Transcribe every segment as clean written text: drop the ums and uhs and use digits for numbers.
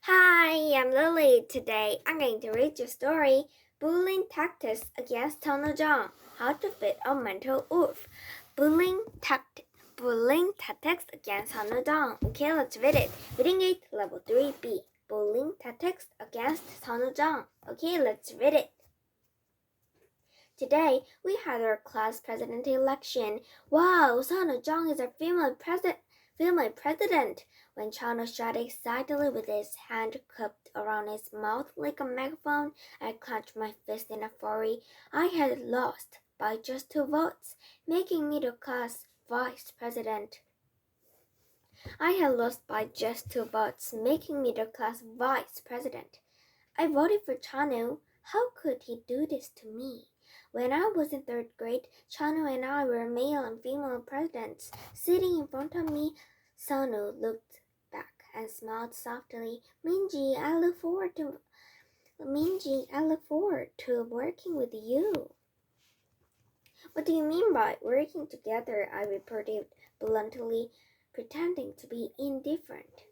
Hi, I'm Lily. Today I'm going to read your story, Bullying Tactics Against Sunwoo Jeong, How to Fit a Mental Wolf. Bullying Tactics Against Sunwoo Jeong. Okay, let's read it. Reading it, Level 3B. Bullying Tactics Against Sunwoo Jeong. Okay, let's read it. Today, we had our class president election. Wow, Sunwoo Jeong is our female president. When Chano shouted excitedly with his hand cupped around his mouth like a megaphone, I clenched my fist in a fury. I had lost by just 2 votes, making me the class vice president. I had lost by just 2 votes, making me the class vice president. I voted for Chano. How could he do this to me? When I was in 3rd grade, Chano and I were male and female presidents. Sitting in front of me, Sonu looked back and smiled softly. Minji, I look forward to working with you. What do you mean by working together? I retorted bluntly, pretending to be indifferent.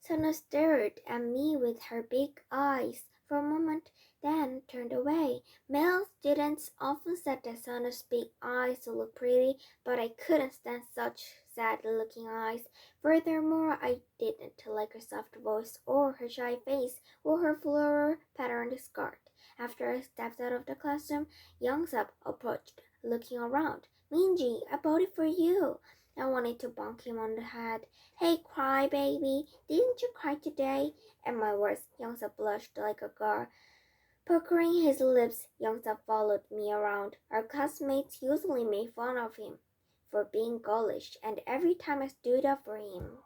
Sana stared at me with her big eyes for a moment, then turned away. Male students often said that Sana's big eyes looked pretty, but I couldn't stand such sad-looking eyes. Furthermore, I didn't like her soft voice or her shy face or her floral patterned skirt. After I stepped out of the classroom, Youngsub approached, looking around. Minji, I voted for you. I wanted to bonk him on the head. Hey, crybaby, didn't you cry today? At my words, Youngsub blushed like a girl. Puckering his lips, Youngsub followed me around. Our classmates usually made fun of him for being girlish, and every time I stood up for him.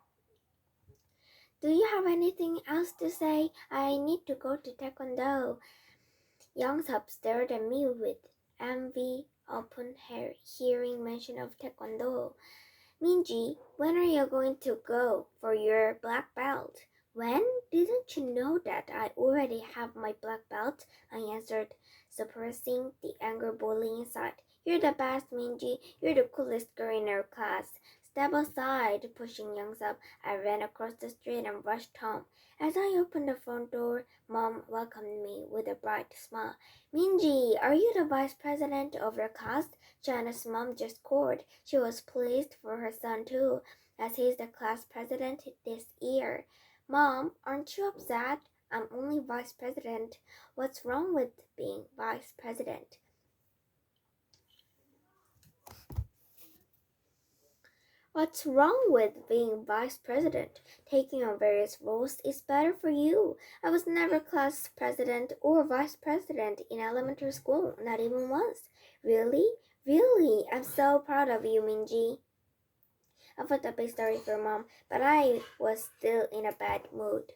Do you have anything else to say? I need to go to Taekwondo. Youngsub stared at me with envy upon hearing mention of Taekwondo. Minji, when are you going to go for your black belt? When? Didn't you know that I already have my black belt? I answered, suppressing the anger boiling inside. You're the best, Minji. You're the coolest girl in our class. Step aside, pushing Youngsub. I ran across the street and rushed home. As I opened the front door, Mom welcomed me with a bright smile. Minji, are you the vice president of your class? China's mom just called. She was pleased for her son too, as he's the class president this year. Mom, aren't you upset? I'm only vice president. What's wrong with being vice president? What's wrong with being vice president? Taking on various roles is better for you. I was never class president or vice president in elementary school, not even once. Really? Really? I'm so proud of you, Minji. I felt a bit sorry for Mom, but I was still in a bad mood.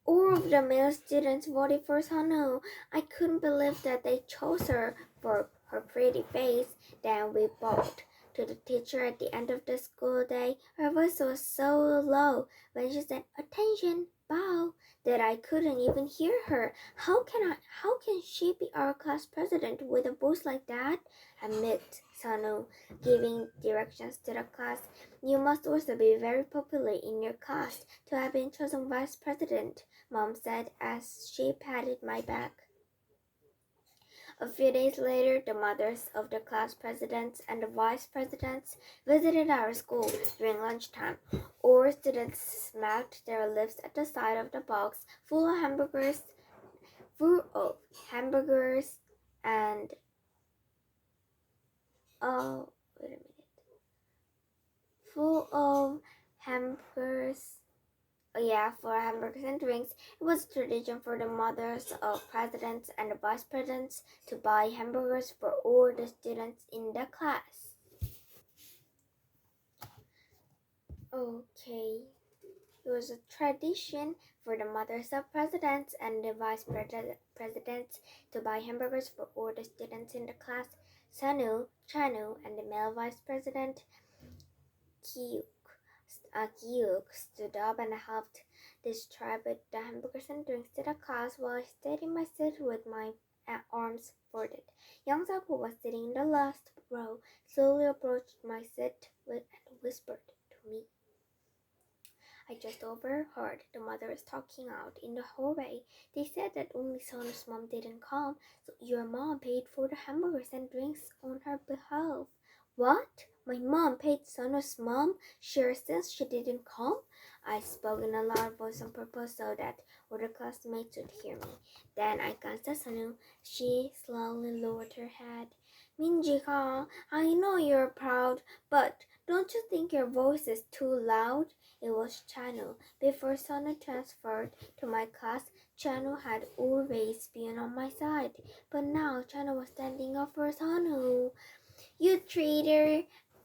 All of the male students voted for Sonu. I couldn't believe that they chose her for her pretty face. Then we bowed to the teacher at the end of the school day. Her voice was so low when she said, "Attention, bow," that I couldn't even hear her. How can she be our class president with a voice like that? Admit Sonu, giving directions to the class. You must also be very popular in your class to have been chosen vice president, Mom said as she patted my back. A few days later, the mothers of the class presidents and the vice presidents visited our school during lunchtime. All students smacked their lips at the sight of the box full of hamburgers and oh, wait a minute. Full of hamburgers. Oh yeah, for hamburgers and drinks. It was a tradition for the mothers of presidents and the vice presidents to buy hamburgers for all the students in the class. Okay. It was a tradition for the mothers of presidents and the vice presidents to buy hamburgers for all the students in the class. Sanu, Chanu, and the male vice president, Kyuk stood up and helped distribute the hamburgers and drinks to the class while I stayed in my seat with my arms folded. Youngsub, who was sitting in the last row, slowly approached my seat and whispered to me. I just overheard the mothers talking out in the hallway. They said that only Sonu's mom didn't come, so your mom paid for the hamburgers and drinks on her behalf. What? My mom paid Sonu's mom share since she didn't come? I spoke in a loud voice on purpose so that other classmates would hear me. Then I glanced at Sonu. She slowly lowered her head. Minji-ka, I know you're proud, but don't you think your voice is too loud? It was Chanu. Before Sonu transferred to my class, Chanu had always been on my side, but now Chanu was standing up for Sonu. You traitor,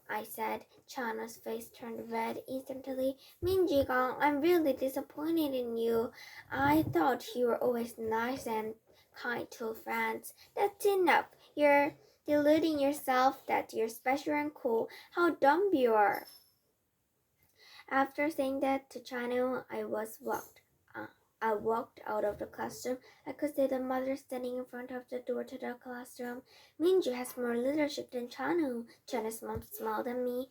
I said. Chanu's face turned red instantly. Minji-gang, I'm really disappointed in you. I thought you were always nice and kind to friends. That's enough. You're deluding yourself that you're special and cool. How dumb you are. After saying that to Chanu, I walked out of the classroom. I could see the mother standing in front of the door to the classroom. Minju has more leadership than Chanu. Chanu's mom smiled at me.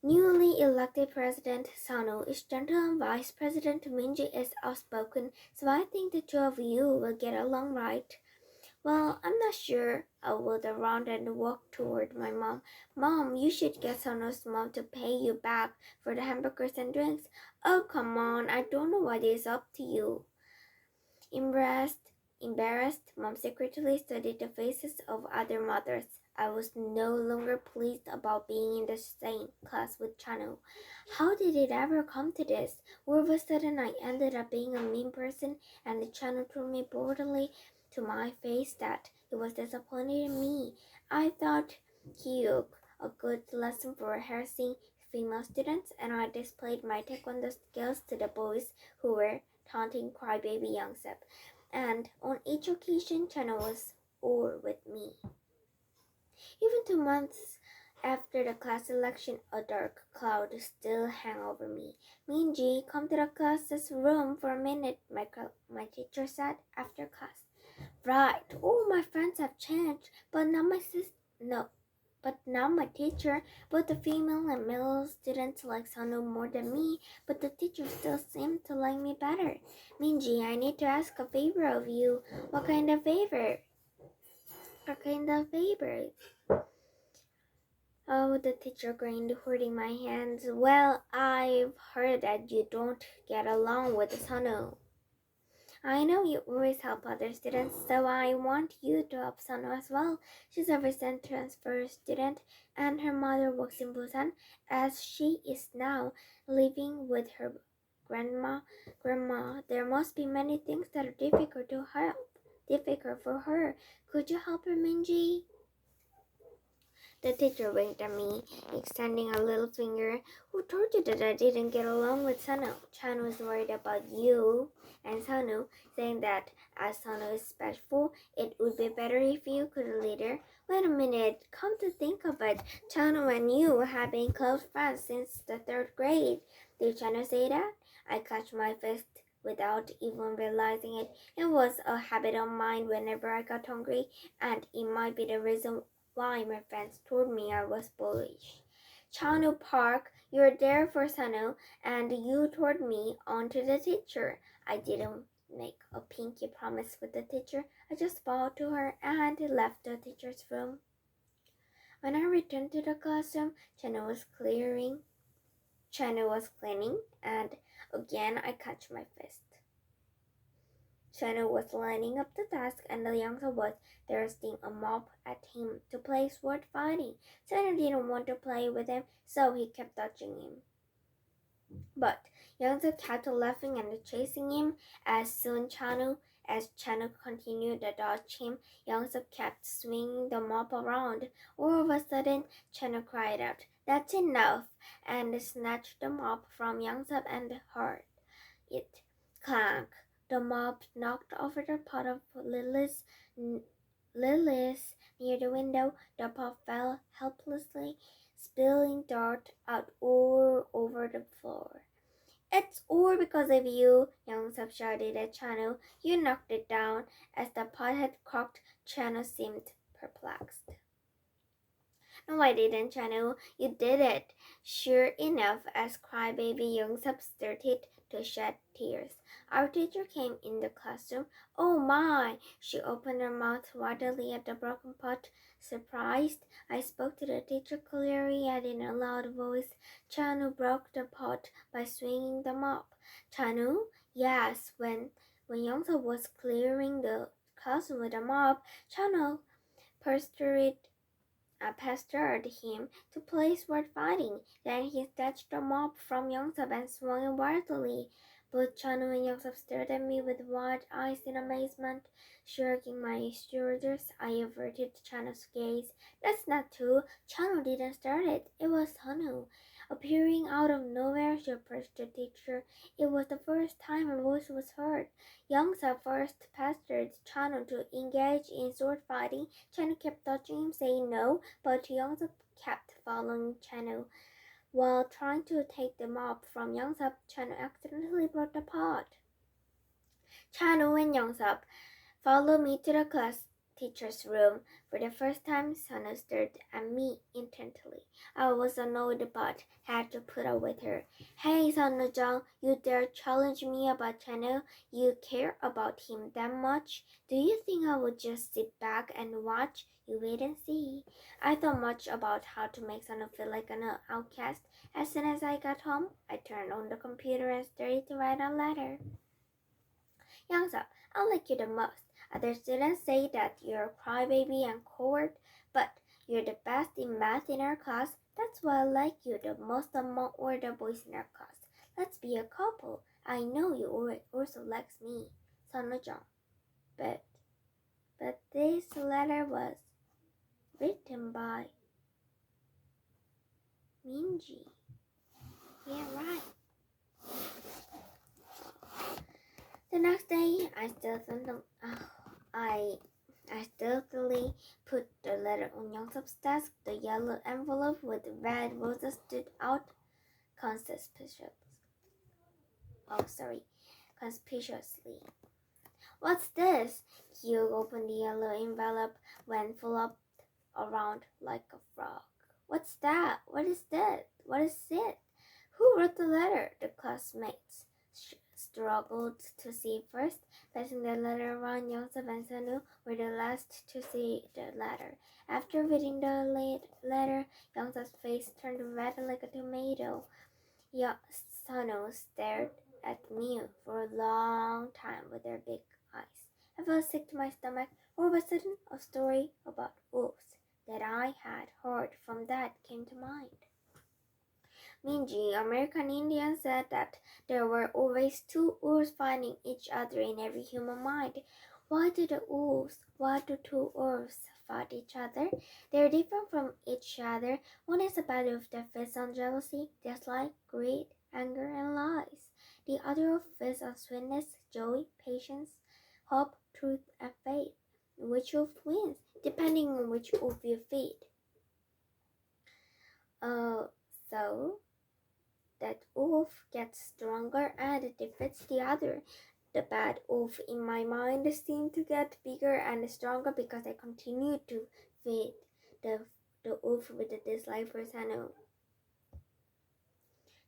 Newly elected President Sanu is gentle and Vice President Minji is outspoken, so I think the two of you will get along right. Well, I'm not sure. I wheeled around and walked toward my mom. Mom, you should get Sono's mom to pay you back for the hamburgers and drinks. Oh, come on. I don't know what is up to you. Embarrassed, Mom secretly studied the faces of other mothers. I was no longer pleased about being in the same class with Chanu. How did it ever come to this? All of a sudden, I ended up being a mean person, and Chanu told me brutally to my face that he was disappointed in me. I thought he took a good lesson for harassing female students, and I displayed my taekwondo skills to the boys who were taunting crybaby Youngsep. And on each occasion, Chana was all with me. Even 2 months after the class election, a dark cloud still hung over me. Minji, come to the class's room for a minute, my teacher said after class. Right, all my friends have changed, but not my teacher. Both the female and male students like Sanu more than me, but the teacher still seemed to like me better. Minji, I need to ask a favor of you. What kind of favor? Oh, the teacher grinned, holding my hands. Well, I've heard that you don't get along with Sanu. I know you always help other students, so I want you to help Sanu as well. She's a recent transfer student, and her mother works in Busan, as she is now living with her grandma. There must be many things that are difficult for her. Could you help her, Minji? The teacher winked at me, extending a little finger. Who told you that I didn't get along with Sanu? Chan was worried about you and Sanu, saying that as Sanu is special, it would be better if you could lead her. Wait a minute, come to think of it, Chanu and you have been close friends since the 3rd grade. Did Chanu say that? I clutched my fist without even realizing it. It was a habit of mine whenever I got hungry, and it might be the reason why my friends told me I was bullish. Chanu Park, you're there for Sanu, and you told me onto the teacher. I didn't make a pinky promise with the teacher. I just bowed to her and left the teacher's room. When I returned to the classroom, Chanu was cleaning, and again I caught my fist. Chanu was lining up the desk, and the youngster was thrusting a mop at him to play sword fighting. Chanu didn't want to play with him, so he kept touching him. But youngster kept laughing and chasing him. As Chanu continued to dodge him, youngster kept swinging the mop around. All of a sudden, Chanu cried out, "That's enough!" and snatched the mop from youngster and hurled it. Clank! The mop knocked over the pot of lilies near the window. The pot fell helplessly, spilling dirt out all over the floor. It's all because of you, Youngsub shouted at Chanu. You knocked it down. As the pot had cracked, Chanu seemed perplexed. No, I didn't, Chanu. You did it. Sure enough, as crybaby Youngsub started to shed tears, our teacher came in the classroom. Oh my! She opened her mouth widely at the broken pot. Surprised, I spoke to the teacher clearly and in a loud voice. Chanu broke the pot by swinging the mop. Chanu? Yes, when Youngsub was clearing the classroom with a mop, Chanu pestered him to play sword fighting. Then he snatched the mop from Youngsub and swung it wildly. Both Chanu and Youngsub stared at me with wide eyes in amazement. Shrugging my shoulders, I averted Chanu's gaze. That's not true. Chanu didn't start it. It was Hanu. Appearing out of nowhere, she approached the teacher. It was the first time her voice was heard. Youngsub first pestered Chanu to engage in sword fighting. Chanu kept touching him, saying no, but Youngsub kept following Chanu. While trying to take the mop from Youngsub, Chanu accidentally broke the pot. Chanu and Youngsub followed me to the class teacher's room. For the first time, Sanu stared at me intently. I was annoyed but had to put up with her. Hey, Sunwoo Jeong, you dare challenge me about Chanu? You care about him that much? Do you think I would just sit back and watch? You wait and see. I thought much about how to make Sanu feel like an outcast. As soon as I got home, I turned on the computer and started to write a letter. Youngsub, I like you the most. Other students say that you're a crybaby and coward, but you're the best in math in our class. That's why I like you the most among all the boys in our class. Let's be a couple. I know you also likes me, Sunwoo Jeong. But this letter was written by Minji. Yeah, right. The next day, I stealthily put the letter on Youngsub's desk. The yellow envelope with red roses stood out conspicuously. Conspicuously. What's this? You opened the yellow envelope when flopped around like a frog. What's that? What is that? What is it? Who wrote the letter? The classmates struggled to see first. Passing the letter around, Youngsub and Sanu were the last to see the letter. After reading the letter, Youngsub's face turned red like a tomato. Sanu stared at me for a long time with their big eyes. I felt sick to my stomach. All of a sudden, a story about wolves that I had heard from Dad came to mind. Minji, American Indian, said that there were always two wolves fighting each other in every human mind. Why do two wolves fight each other? They're different from each other. One is a battle of the fists on jealousy, dislike, greed, anger, and lies. The other fists on sweetness, joy, patience, hope, truth, and faith. Which wolf wins, depending on which wolf you feed. So that wolf gets stronger and defeats the other. The bad wolf in my mind seemed to get bigger and stronger because I continued to feed the wolf with the dislike for Sanu.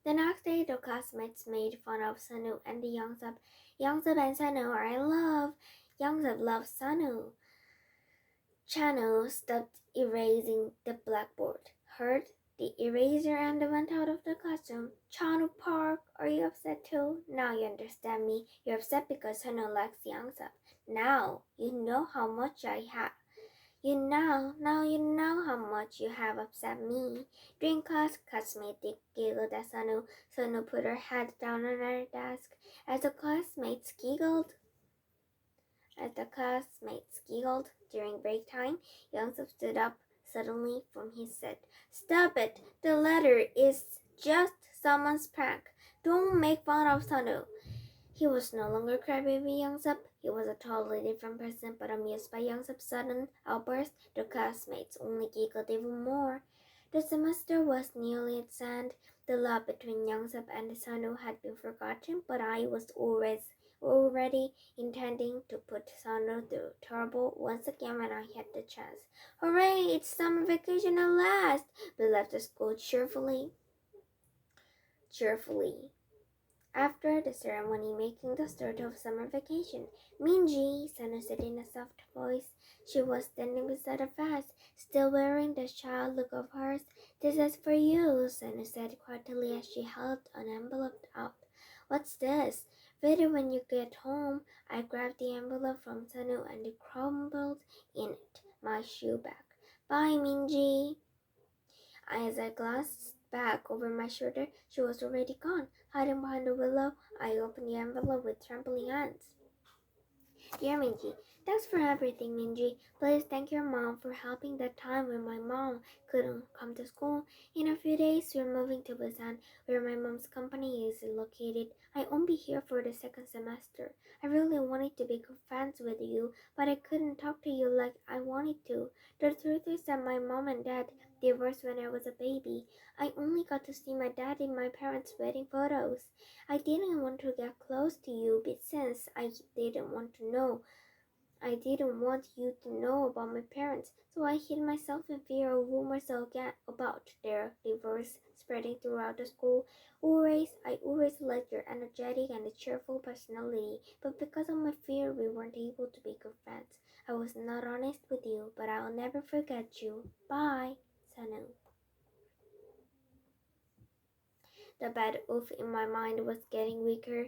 The next day, the classmates made fun of Sanu and the Youngsub. Youngsub and Sanu are in love. Youngsub loves Sanu. Chanu stopped erasing the blackboard, heard the eraser and went out of the classroom. Chanu Park, are you upset too? Now you understand me. You're upset because Chanu likes Youngsub. Now you know how much I have. Now you know how much you have upset me. During class, classmates giggled at Sanu. Sanu put her head down on her desk. As the classmates giggled during break time, Youngsub stood up suddenly from his seat. Stop it! The letter is just someone's prank. Don't make fun of Sanu. He was no longer crybaby Youngsub. He was a totally different person, but amused by Youngsub's sudden outburst, the classmates only giggled even more. The semester was nearly at its end. The love between Youngsub and Sunwoo had been forgotten, but I was already intending to put Sunwoo through trouble once again when I had the chance. Hooray! It's summer vacation at last! We left the school cheerfully. After the ceremony making the start of summer vacation, Minji, Sunwoo said in a soft voice. She was standing beside her fast, still wearing the shy look of hers. This is for you, Sunwoo said quietly as she held an envelope out. What's this? Read it when you get home. I grabbed the envelope from Sunwoo and it crumbled in it. My shoe bag. Bye, Minji. As I glanced back over my shoulder, she was already gone. Hiding behind the willow, I opened the envelope with trembling hands. Dear Minji, thanks for everything, Minji. Please thank your mom for helping that time when my mom couldn't come to school. In a few days, we're moving to Busan, where my mom's company is located. I won't be here for the second semester. I really wanted to be good friends with you, but I couldn't talk to you like I wanted to. The truth is that my mom and dad divorced when I was a baby. I only got to see my dad in my parents' wedding photos. I didn't want to get close to you, but since I didn't want you to know about my parents, so I hid myself in fear of rumors about their divorce spreading throughout the school. I always liked your energetic and cheerful personality, but because of my fear, we weren't able to be good friends. I was not honest with you, but I'll never forget you. Bye, Sunwoo. The bad oof in my mind was getting weaker.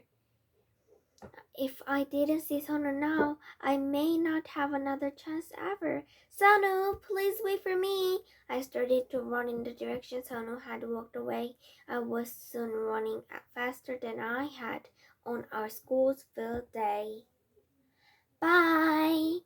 If I didn't see Sonu now, I may not have another chance ever. Sonu, please wait for me. I started to run in the direction Sonu had walked away. I was soon running faster than I had on our school's field day. Bye.